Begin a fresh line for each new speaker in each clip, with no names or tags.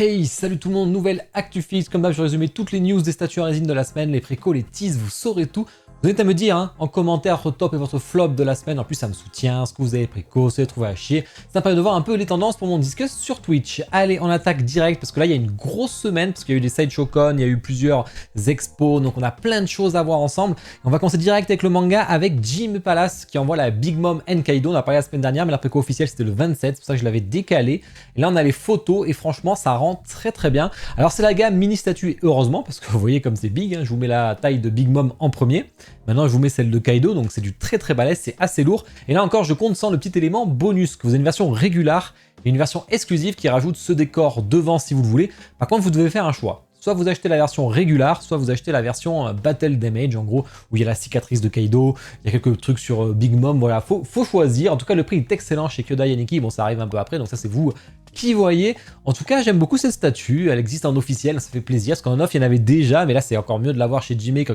Hey, salut tout le monde, nouvelle ActuFix. Comme d'hab, je résume toutes les news des statues en résine de la semaine, les précos, les teases, vous saurez tout. Vous êtes à me dire en commentaire votre top et votre flop de la semaine. En plus, ça me soutient, ce que vous avez préco, ce que vous avez trouvé à chier. Ça me permet de voir un peu les tendances pour mon discuss sur Twitch. Allez, on attaque direct parce que là, il y a une grosse semaine parce qu'il y a eu des SideshowCon, il y a eu plusieurs expos, donc on a plein de choses à voir ensemble. On va commencer direct avec le manga avec Jim Palace qui envoie la Big Mom and Kaido. On a parlé la semaine dernière, mais la préco officielle c'était le 27, c'est pour ça que je l'avais décalé. Et là, on a les photos et franchement, ça rend très bien. Alors, c'est la gamme mini statue, heureusement, parce que vous voyez comme c'est big. Je vous mets la taille de Big Mom en premier. Maintenant, je vous mets celle de Kaido, donc c'est du très balèze, c'est assez lourd. Et là encore, je compte sans le petit élément bonus, que vous avez une version régulière et une version exclusive qui rajoute ce décor devant si vous le voulez. Par contre, vous devez faire un choix. Soit vous achetez la version régulière, soit vous achetez la version Battle Damage, en gros, où il y a la cicatrice de Kaido, il y a quelques trucs sur Big Mom, voilà, faut choisir. En tout cas, le prix est excellent chez Kyodai Yaniki, bon, ça arrive un peu après, donc ça c'est vous qui voyez. En tout cas, j'aime beaucoup cette statue, elle existe en officiel, ça fait plaisir, parce qu'en off, il y en avait déjà, mais là, c'est encore mieux de l'avoir chez Jimé,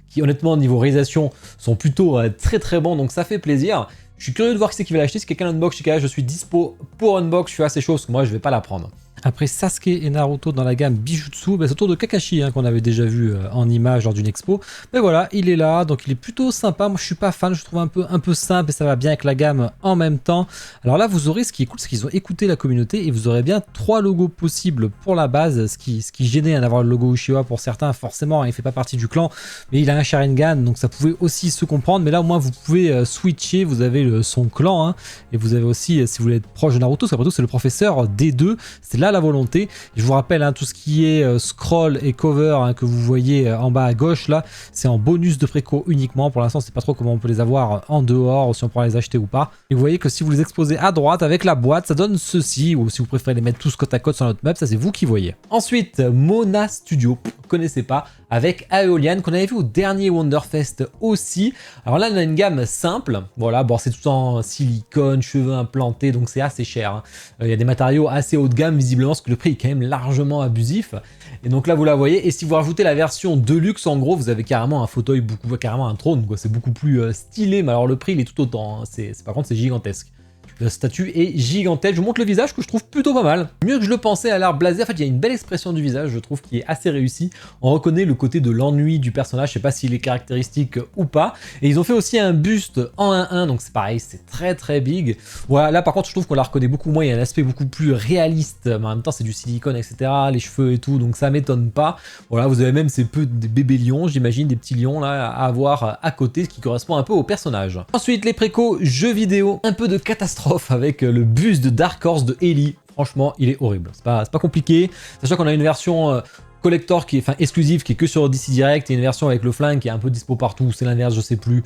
qui honnêtement, au niveau réalisation, sont plutôt très bons, donc ça fait plaisir. Je suis curieux de voir qui c'est qui va l'acheter, si quelqu'un unbox chez KH, je suis dispo pour unbox, je suis assez chaud, parce que moi, je vais pas la prendre. Après Sasuke et Naruto dans la gamme Bijutsu, c'est au tour de Kakashi qu'on avait déjà vu en image lors d'une expo. Mais voilà, il est là, donc il est plutôt sympa. Moi je suis pas fan, je trouve un peu simple et ça va bien avec la gamme en même temps. Alors là vous aurez, ce qui est cool, c'est qu'ils ont écouté la communauté et vous aurez bien 3 logos possibles pour la base. Ce qui gênait d'avoir le logo Uchiwa pour certains, forcément il fait pas partie du clan, mais il a un Sharingan, donc ça pouvait aussi se comprendre. Mais là au moins vous pouvez switcher, vous avez son clan, et vous avez aussi, si vous voulez être proche de Naruto, parce qu'après tout c'est le professeur D2, c'est là la volonté. Je vous rappelle, tout ce qui est scroll et cover que vous voyez en bas à gauche là, c'est en bonus de préco uniquement. Pour l'instant, c'est pas trop comment on peut les avoir en dehors, ou si on pourra les acheter ou pas. Et vous voyez que si vous les exposez à droite avec la boîte, ça donne ceci, ou si vous préférez les mettre tous côte à côte sur notre map, ça c'est vous qui voyez. Ensuite, Mona Studio, vous connaissez pas, avec Aeolian qu'on avait vu au dernier Wonderfest aussi. Alors là, on a une gamme simple. Voilà, bon, c'est tout en silicone, cheveux implantés, donc c'est assez cher. Il y a des matériaux assez haut de gamme, visiblement, parce que le prix est quand même largement abusif. Et donc là, vous la voyez. Et si vous rajoutez la version Deluxe, en gros, vous avez carrément un fauteuil, carrément un trône, quoi. C'est beaucoup plus stylé, mais alors le prix, il est tout autant. Par contre, c'est gigantesque. La statue est gigantesque. Je vous montre le visage que je trouve plutôt pas mal. Mieux que je le pensais, à l'air blasé. En fait, il y a une belle expression du visage, je trouve, qui est assez réussie. On reconnaît le côté de l'ennui du personnage. Je sais pas s'il est caractéristique ou pas. Et ils ont fait aussi un buste en 1-1. Donc c'est pareil, c'est très big. Voilà, là par contre, je trouve qu'on la reconnaît beaucoup moins. Il y a un aspect beaucoup plus réaliste. Mais en même temps, c'est du silicone, etc. Les cheveux et tout. Donc ça m'étonne pas. Voilà, vous avez même des bébés lions, j'imagine, des petits lions là à avoir à côté, ce qui correspond un peu au personnage. Ensuite, les précos jeux vidéo. Un peu de catastrophe avec le buste de Dark Horse de Ellie. Franchement, il est horrible. C'est pas compliqué. Sachant qu'on a une version collector qui est, exclusive, qui est que sur DC Direct, et une version avec le flingue qui est un peu dispo partout. C'est l'inverse, je sais plus.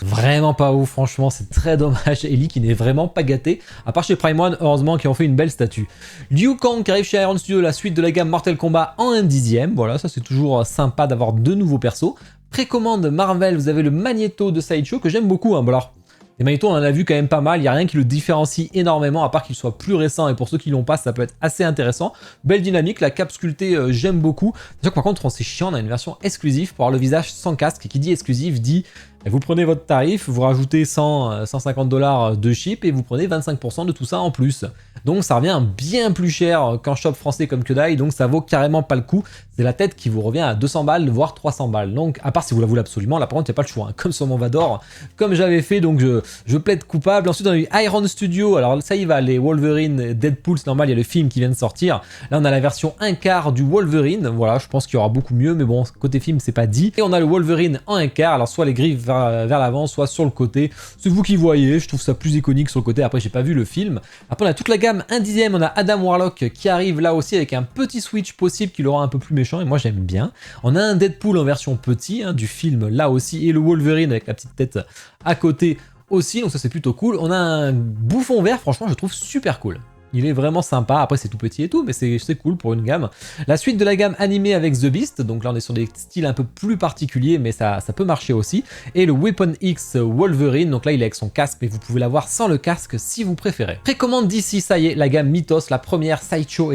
Vraiment pas ouf, franchement, c'est très dommage. Ellie qui n'est vraiment pas gâté, à part chez Prime One, heureusement, qui ont fait une belle statue. Liu Kang qui arrive chez Iron Studio, la suite de la gamme Mortal Kombat en 1/10. Voilà, ça c'est toujours sympa d'avoir de nouveaux persos. Précommande Marvel, vous avez le Magneto de Sideshow que j'aime beaucoup. Bon alors, les Magneto, on en a vu quand même pas mal, il n'y a rien qui le différencie énormément, à part qu'il soit plus récent, et pour ceux qui l'ont pas, ça peut être assez intéressant. Belle dynamique, la cape sculptée, j'aime beaucoup. C'est sûr que par contre, c'est chiant, on a une version exclusive pour avoir le visage sans casque, et qui dit exclusive dit... Vous prenez votre tarif, vous rajoutez 150 $ de chip et vous prenez 25% de tout ça en plus. Donc ça revient bien plus cher qu'en shop français comme Kyodai, donc ça vaut carrément pas le coup. C'est la tête qui vous revient à 200 balles, voire 300 balles. Donc à part si vous la voulez absolument, là par contre il n'y a pas le choix. Comme sur mon Vador, comme j'avais fait, donc je plaide coupable. Ensuite on a eu Iron Studio, alors ça y va, les Wolverine, Deadpool, c'est normal, il y a le film qui vient de sortir. Là on a la version 1/4 du Wolverine, voilà, je pense qu'il y aura beaucoup mieux, mais bon, côté film c'est pas dit. Et on a le Wolverine en 1/4, alors soit les griffes vers l'avant, soit sur le côté. C'est vous qui voyez, je trouve ça plus iconique sur le côté. Après, j'ai pas vu le film. Après, on a toute la gamme 1/10. On a Adam Warlock qui arrive là aussi avec un petit switch possible qui l'aura un peu plus méchant. Et moi, j'aime bien. On a un Deadpool en version petit du film là aussi. Et le Wolverine avec la petite tête à côté aussi. Donc, ça, c'est plutôt cool. On a un bouffon vert. Franchement, je trouve super cool. Il est vraiment sympa, après c'est tout petit et tout, mais c'est cool pour une gamme. La suite de la gamme animée avec The Beast, donc là on est sur des styles un peu plus particuliers, mais ça peut marcher aussi. Et le Weapon X Wolverine, donc là il est avec son casque, mais vous pouvez l'avoir sans le casque si vous préférez. Précommande d'ici, ça y est, la gamme Mythos, la première Sideshow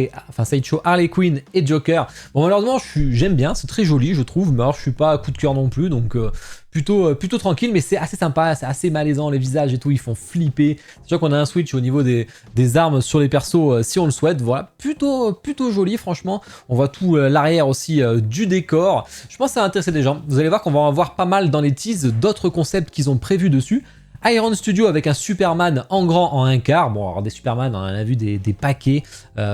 Harley Quinn et Joker. Bon malheureusement j'aime bien, c'est très joli je trouve, mais alors je suis pas à coup de cœur non plus, donc plutôt tranquille, mais c'est assez sympa, c'est assez malaisant, les visages et tout, ils font flipper. C'est sûr qu'on a un switch au niveau des armes sur les persos si on le souhaite. Voilà, plutôt joli, franchement. On voit tout l'arrière aussi du décor. Je pense que ça va intéresser des gens. Vous allez voir qu'on va en voir pas mal dans les teases d'autres concepts qu'ils ont prévus dessus. Iron Studio avec un Superman en grand en 1/4. Bon, alors des Superman, on en a vu des paquets.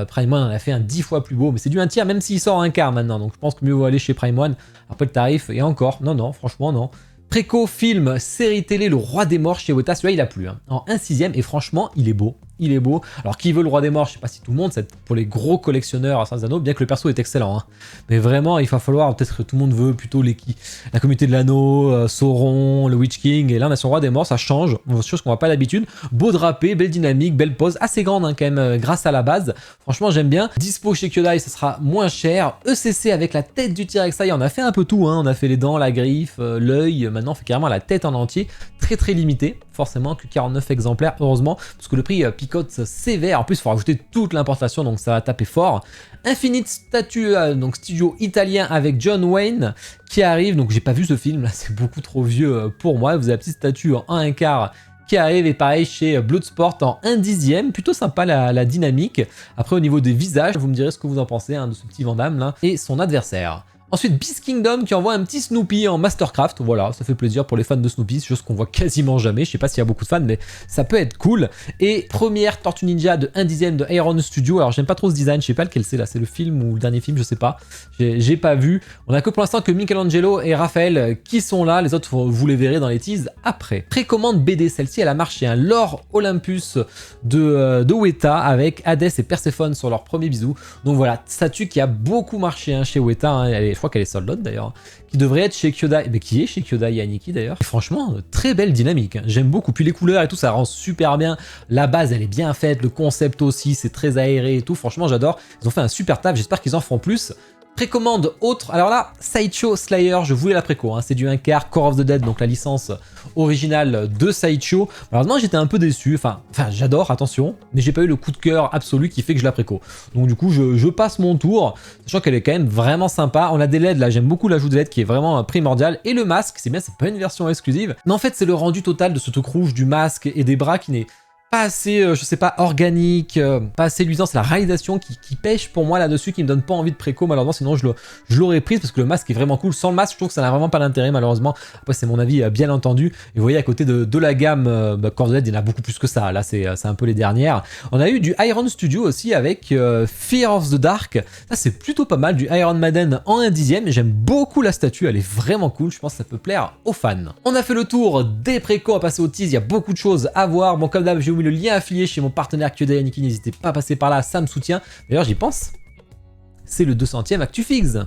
Prime One en a fait un 10 fois plus beau, mais c'est du 1/3, même s'il sort en 1/4 maintenant. Donc je pense que mieux vaut aller chez Prime One. Après le tarif, et encore, non, franchement, non. Préco, film, série télé, Le Roi des Morts chez Weta, celui-là il a plu. Hein. En 1/6, et franchement, il est beau. Il est beau. Alors, qui veut le Roi des Morts? Je sais pas si tout le monde, c'est pour les gros collectionneurs à Saint-Anneau, bien que le perso est excellent. Hein. Mais vraiment, il va falloir, peut-être que tout le monde veut plutôt la communauté de l'anneau, Sauron, le Witch King, et là on a son Roi des Morts, ça change, chose qu'on voit pas d'habitude. Beau drapé, belle dynamique, belle pose, assez grande hein, quand même, grâce à la base. Franchement, j'aime bien. Dispo chez Kyodai, ça sera moins cher. ECC avec la tête du T-Rex, ça y est, on a fait un peu tout. Hein. On a fait les dents, la griffe, l'œil, maintenant on fait carrément la tête en entier. Très limité, forcément, que 49 exemplaires, heureusement, parce que le prix picote sévère. En plus, il faut rajouter toute l'importation, donc ça va taper fort. Infinite Statue, donc studio italien avec John Wayne qui arrive. Donc j'ai pas vu ce film, là c'est beaucoup trop vieux pour moi. Vous avez la petite statue en 1/4 qui arrive, et pareil chez Bloodsport en 1/10. Plutôt sympa la dynamique. Après au niveau des visages, vous me direz ce que vous en pensez hein, de ce petit Van Damme là et son adversaire. Ensuite, Beast Kingdom qui envoie un petit Snoopy en Mastercraft. Voilà, ça fait plaisir pour les fans de Snoopy, chose qu'on voit quasiment jamais. Je sais pas s'il y a beaucoup de fans, mais ça peut être cool. Et première Tortue Ninja de 1/10 de Iron Studio. Alors, j'aime pas trop ce design, je sais pas lequel c'est là. C'est le film ou le dernier film, je sais pas. J'ai pas vu. On a que pour l'instant que Michelangelo et Raphaël qui sont là. Les autres, vous les verrez dans les teases après. Précommande BD, celle-ci, elle a marché. Un Lore Olympus de Weta avec Hades et Perséphone sur leur premier bisou. Donc voilà, statue qui a beaucoup marché hein, chez Weta. Hein, je crois qu'elle est sold out d'ailleurs, qui devrait être chez Kyodai, mais qui est chez Kyodai et Aniki d'ailleurs. Franchement, très belle dynamique, hein. J'aime beaucoup. Puis les couleurs et tout, ça rend super bien. La base, elle est bien faite, le concept aussi, c'est très aéré et tout. Franchement, j'adore. Ils ont fait un super taf, j'espère qu'ils en feront plus. Précommande autre, alors là, Sideshow Slayer, je voulais la préco, hein. C'est du 1/4 Core of the Dead, donc la licence originale de Sideshow. Malheureusement, j'étais un peu déçu, enfin j'adore, attention, mais j'ai pas eu le coup de cœur absolu qui fait que je la préco. Donc du coup, je passe mon tour, sachant qu'elle est quand même vraiment sympa. On a des LED là, j'aime beaucoup l'ajout de LED qui est vraiment primordial, et le masque, c'est bien, c'est pas une version exclusive, mais en fait, c'est le rendu total de ce truc rouge du masque et des bras qui n'est pas assez, je sais pas, organique, pas assez luisant. C'est la réalisation qui pêche pour moi là-dessus, qui me donne pas envie de préco malheureusement, sinon je l'aurais prise parce que le masque est vraiment cool. Sans le masque, je trouve que ça n'a vraiment pas d'intérêt malheureusement. Après, c'est mon avis bien entendu. Et vous voyez, à côté de la gamme Core of the Dead, il y en a beaucoup plus que ça. Là, c'est un peu les dernières. On a eu du Iron Studio aussi avec Fear of the Dark. Ça, c'est plutôt pas mal. Du Iron Maiden en 1/10. J'aime beaucoup la statue, elle est vraiment cool. Je pense que ça peut plaire aux fans. On a fait le tour des précos, on va passer aux teas. Il y a beaucoup de choses à voir. Bon, comme d'hab, j'ai mis le lien affilié chez mon partenaire Kyodai Aniki, n'hésitez pas à passer par là, ça me soutient. D'ailleurs, j'y pense, c'est le 200e ActuFix.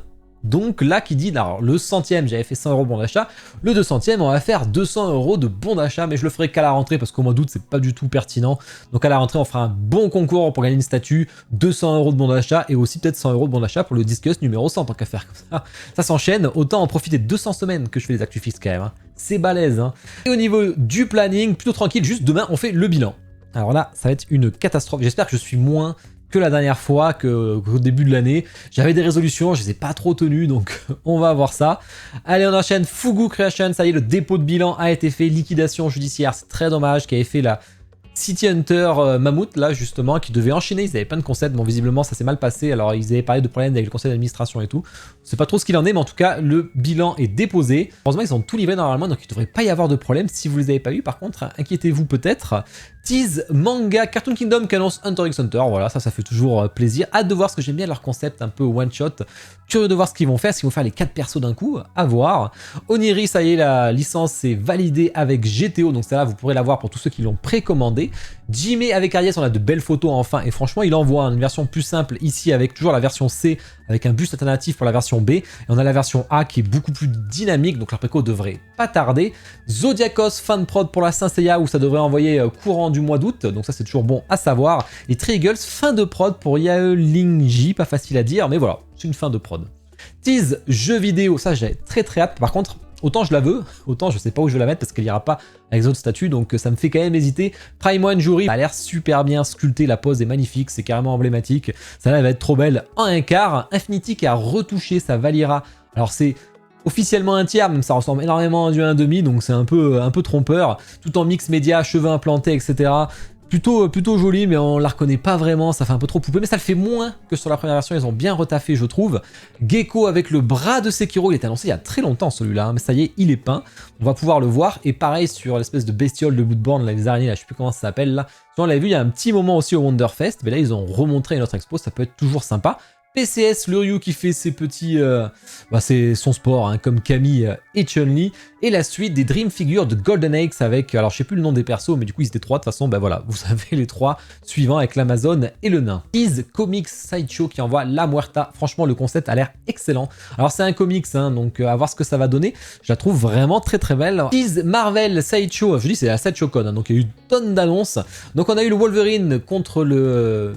Donc là, qui dit, alors le 100e, j'avais fait 100 € bon d'achat, le 200e, on va faire 200 € de bon d'achat, mais je le ferai qu'à la rentrée parce qu'au mois d'août, c'est pas du tout pertinent. Donc à la rentrée, on fera un bon concours pour gagner une statue, 200 € de bon d'achat et aussi peut-être 100 € de bon d'achat pour le Discus numéro 100, tant qu'à faire comme ça. Ça s'enchaîne, autant en profiter de 200 semaines que je fais les ActuFix quand même. Hein. C'est balèze. Hein. Et au niveau du planning, plutôt tranquille, juste demain, on fait le bilan. Alors là, ça va être une catastrophe. J'espère que je suis moins que la dernière fois, qu'au début de l'année. J'avais des résolutions, je les ai pas trop tenues, donc on va voir ça. Allez, on enchaîne. Fugu Creation, ça y est, le dépôt de bilan a été fait. Liquidation judiciaire, c'est très dommage, qui avait fait la City Hunter Mammouth, là, justement, qui devait enchaîner. Ils avaient plein de concepts. Bon, visiblement, ça s'est mal passé. Alors, ils avaient parlé de problèmes avec le conseil d'administration et tout. Je sais pas trop ce qu'il en est, mais en tout cas, le bilan est déposé. Heureusement, ils ont tout livré normalement, donc il devrait pas y avoir de problème. Si vous les avez pas eu, par contre, inquiétez-vous peut-être. Tease manga Cartoon Kingdom qui annonce Hunter x Hunter. Voilà, ça fait toujours plaisir. Hâte de voir, ce que j'aime bien leur concept un peu one shot. Curieux de voir ce qu'ils vont faire, s'ils vont faire les 4 persos d'un coup, à voir. Oniri, ça y est, la licence est validée avec GTO, donc celle-là, vous pourrez la voir pour tous ceux qui l'ont précommandé. Jimé avec Aries, on a de belles photos enfin, et franchement, il envoie une version plus simple ici avec toujours la version C, avec un buste alternatif pour la version B, et on a la version A qui est beaucoup plus dynamique, donc la préco devrait pas tarder. Zodiacos, fan prod pour la Saint Seiya, où ça devrait envoyer courant du mois d'août, donc ça c'est toujours bon à savoir. Et Triggles, fin de prod pour Yae Lingji, pas facile à dire, mais voilà, c'est une fin de prod. Tease jeu vidéo, ça j'ai très hâte, par contre, autant je la veux, autant je sais pas où je vais la mettre parce qu'elle ira pas avec les autres statues, donc ça me fait quand même hésiter. Prime One Jury, ça a l'air super bien sculpté, la pose est magnifique, c'est carrément emblématique. Ça là, elle va être trop belle en 1/4. Infinity qui a retouché sa Valira. Alors c'est officiellement un tiers, même ça ressemble énormément à du 1,5, donc c'est un peu trompeur, tout en mix média, cheveux implantés, etc. Plutôt joli, mais on la reconnaît pas vraiment, ça fait un peu trop poupée, mais ça le fait moins que sur la première version, ils ont bien retaffé je trouve. Gecko avec le bras de Sekiro, il était annoncé il y a très longtemps celui-là, hein, mais ça y est, il est peint, on va pouvoir le voir, et pareil sur l'espèce de bestiole de Bloodborne, là, les araignées, là, je sais plus comment ça s'appelle là, on l'avait vu il y a un petit moment aussi au Wonderfest, mais là ils ont remontré une autre expo, ça peut être toujours sympa. PCS, le Ryu qui fait ses petits... c'est son sport, hein, comme Camille et Chun-Li. Et la suite des Dream Figures de Golden Axe avec... Alors, je sais plus le nom des persos, mais du coup, ils étaient 3. De toute façon, voilà, vous avez les 3 suivants avec l'Amazon et le nain. Tease Comics Sideshow qui envoie La Muerta. Franchement, le concept a l'air excellent. Alors, c'est un comics, hein, donc à voir ce que ça va donner. Je la trouve vraiment très très belle. Tease Marvel Sideshow. Je dis, c'est la Sideshow Con, hein, donc il y a eu une tonne d'annonces. Donc, on a eu le Wolverine contre le...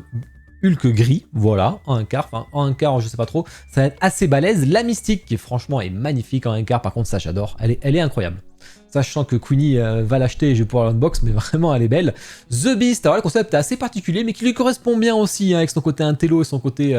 Hulk gris, voilà, en un quart, enfin en un quart, je sais pas trop, ça va être assez balèze. La Mystique qui franchement est magnifique en un quart, par contre ça j'adore, elle est incroyable. Sachant que Queenie va l'acheter et je vais pouvoir l'unbox, mais vraiment elle est belle. The Beast, alors le concept est assez particulier, mais qui lui correspond bien aussi, hein, avec son côté intello et son côté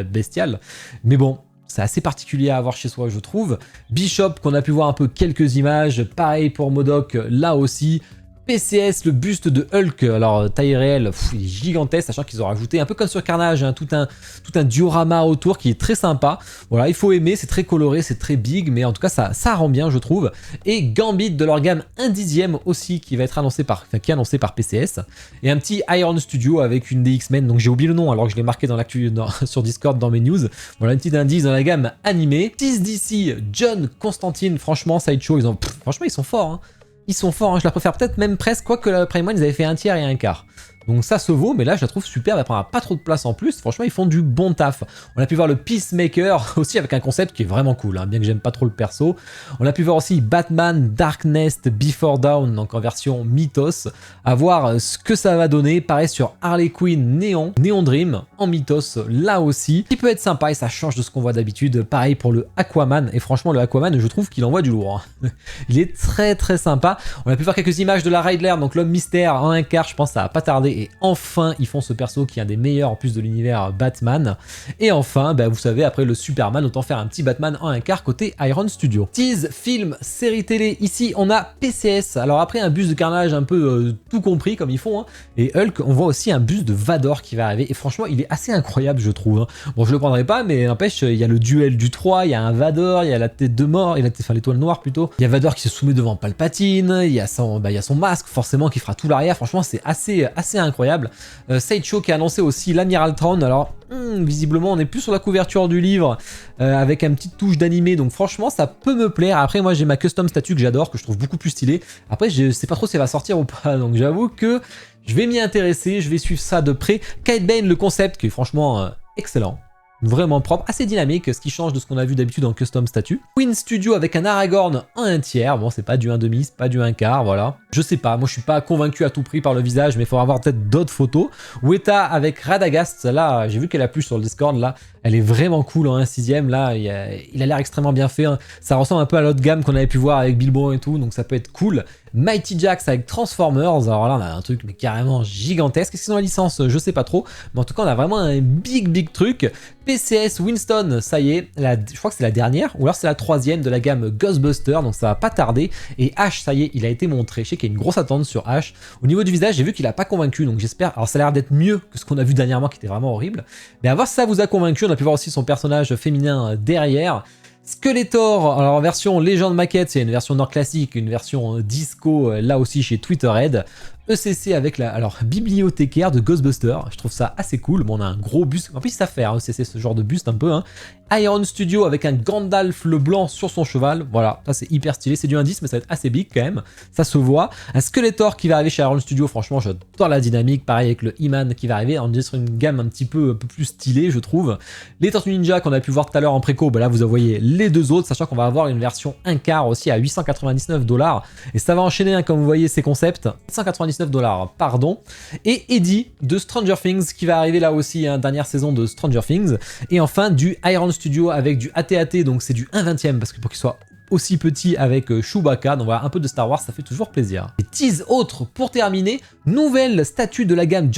bestial. Mais bon, c'est assez particulier à avoir chez soi je trouve. Bishop qu'on a pu voir un peu quelques images, pareil pour MODOK là aussi. PCS, le buste de Hulk, alors taille réelle, il est gigantesque, sachant qu'ils ont rajouté, un peu comme sur Carnage, hein, tout un diorama autour qui est très sympa. Voilà, il faut aimer, c'est très coloré, c'est très big, mais en tout cas ça rend bien je trouve. Et Gambit de leur gamme 1/10 aussi, qui va être annoncé qui est annoncé par PCS. Et un petit Iron Studio avec une des X-Men, donc j'ai oublié le nom alors que je l'ai marqué dans l'actu sur Discord dans mes news. Voilà, une petite indice dans la gamme animée. 6 DC, John Constantine, franchement, Sideshow, franchement ils sont forts, hein. Ils sont forts, hein, je la préfère peut-être même presque, quoique la Prime One, ils avaient fait un tiers et un quart. Donc ça se vaut, mais là je la trouve superbe, elle prendra pas trop de place en plus, franchement ils font du bon taf. On a pu voir le Peacemaker aussi avec un concept qui est vraiment cool, hein, bien que j'aime pas trop le perso. On a pu voir aussi Batman Darkness Before Dawn, donc en version Mythos, à voir ce que ça va donner. Pareil sur Harley Quinn Neon Dream en Mythos là aussi, qui peut être sympa et ça change de ce qu'on voit d'habitude. Pareil pour le Aquaman, et franchement le Aquaman je trouve qu'il envoie du lourd, hein. Il est très très sympa. On a pu voir quelques images de la Riddler, donc l'homme mystère en un quart, je pense que ça va pas tarder. Et enfin, ils font ce perso qui est un des meilleurs en plus de l'univers Batman. Et enfin, vous savez, après le Superman, autant faire un petit Batman en un quart côté Iron Studio. Tease, film, série télé, ici on a PCS. Alors après un buste de Carnage un peu tout compris comme ils font, hein. Et Hulk, on voit aussi un buste de Vador qui va arriver. Et franchement, il est assez incroyable je trouve, hein. Bon, je le prendrai pas, mais n'empêche, il y a le duel du 3, il y a un Vador, il y a la tête de mort, l'étoile noire plutôt. Il y a Vador qui se soumet devant Palpatine, il y a son masque forcément qui fera tout l'arrière. Franchement, c'est assez incroyable. Sideshow qui a annoncé aussi l'Amiral Thrawn. Alors visiblement on est plus sur la couverture du livre avec une petite touche d'animé, donc franchement ça peut me plaire. Après moi j'ai ma custom statue que j'adore, que je trouve beaucoup plus stylée. Après je sais pas trop si elle va sortir ou pas, donc j'avoue que je vais m'y intéresser, je vais suivre ça de près. Kite Bane, le concept qui est franchement excellent, vraiment propre, assez dynamique, ce qui change de ce qu'on a vu d'habitude en custom statue. Queen Studio avec un Aragorn en un tiers, bon c'est pas du 1/2, c'est pas du 1/4, voilà. Je sais pas, moi je suis pas convaincu à tout prix par le visage, mais il faudra avoir peut-être d'autres photos. Weta avec Radagast, là j'ai vu qu'elle a plu sur le Discord, là elle est vraiment cool en 1/6, là il a l'air extrêmement bien fait, hein. Ça ressemble un peu à l'autre gamme qu'on avait pu voir avec Bilbo et tout, donc ça peut être cool. Mighty Jax avec Transformers, alors là on a un truc mais carrément gigantesque. Qu'est-ce qu'ils ont la licence? Je sais pas trop, mais en tout cas on a vraiment un big truc. PCS Winston, ça y est, je crois que c'est la dernière, ou alors c'est la 3e de la gamme Ghostbuster, donc ça va pas tarder. Et Ash, ça y est, il a été montré. Je sais qu'il y a une grosse attente sur Ash. Au niveau du visage, j'ai vu qu'il a pas convaincu, donc j'espère. Alors ça a l'air d'être mieux que ce qu'on a vu dernièrement, qui était vraiment horrible. Mais à voir si ça vous a convaincu. On a pu voir aussi son personnage féminin derrière. Skeletor, alors en version légende maquette, c'est une version nord classique, une version disco, là aussi chez Twitterhead. ECC avec la bibliothécaire de Ghostbusters, je trouve ça assez cool. Bon, on a un gros buste, en plus ça fait ECC ce genre de buste un peu, hein. Iron Studio avec un Gandalf le blanc sur son cheval, voilà, ça c'est hyper stylé, c'est du indice mais ça va être assez big quand même, ça se voit. Un Skeletor qui va arriver chez Iron Studio, franchement j'adore la dynamique, pareil avec le He-Man qui va arriver, on est sur une gamme un petit peu plus stylée je trouve. Les Tortues Ninja qu'on a pu voir tout à l'heure en préco, là vous voyez les deux autres, sachant qu'on va avoir une version 1/4 aussi à 899$, et ça va enchaîner, hein, comme vous voyez ces concepts, 199$, pardon. Et Eddie de Stranger Things qui va arriver là aussi, hein, dernière saison de Stranger Things. Et enfin du Iron Studio avec du AT-AT, donc c'est du 1/20 parce que pour qu'il soit aussi petit avec Chewbacca. Donc voilà, un peu de Star Wars, ça fait toujours plaisir. Et tease autre pour terminer, nouvelle statue de la gamme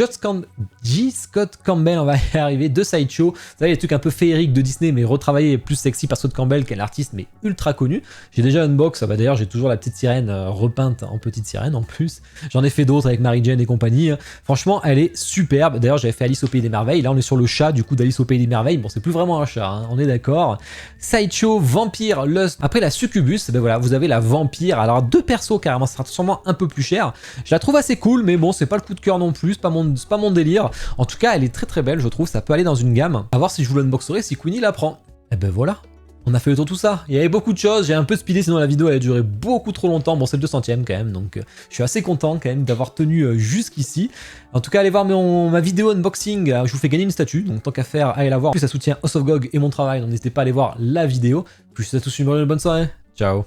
J. Scott Campbell, on va y arriver, de Sideshow. Vous savez, les trucs un peu féeriques de Disney, mais retravaillés plus sexy par Scott Campbell, qui est un artiste mais ultra connu. J'ai déjà unbox, bah d'ailleurs j'ai toujours la petite sirène repeinte en petite sirène en plus. J'en ai fait d'autres avec Mary Jane et compagnie. Franchement, elle est superbe. D'ailleurs, j'avais fait Alice au Pays des Merveilles. Là, on est sur le chat du coup d'Alice au Pays des Merveilles. Bon, c'est plus vraiment un chat, hein, on est d'accord. Sideshow, Vampire, Lust. Après la Succubus, ben voilà, vous avez la Vampire. Alors, 2 persos carrément, ça sera sûrement un peu plus cher. Je la trouve assez cool, mais bon, c'est pas le coup de cœur non plus. C'est pas mon délire. En tout cas, elle est très très belle, je trouve. Ça peut aller dans une gamme. À voir si je vous l'unboxerai, si Queenie la prend. Et ben voilà. On a fait le tour de tout ça. Il y avait beaucoup de choses, j'ai un peu speedé sinon la vidéo elle a duré beaucoup trop longtemps. Bon, c'est le 200ème quand même, donc je suis assez content quand même d'avoir tenu jusqu'ici. En tout cas, allez voir ma vidéo unboxing, je vous fais gagner une statue, donc tant qu'à faire, allez la voir. En plus, ça soutient House of GOG et mon travail, donc n'hésitez pas à aller voir la vidéo. Puis je vous souhaite à tous une bonne soirée. Ciao.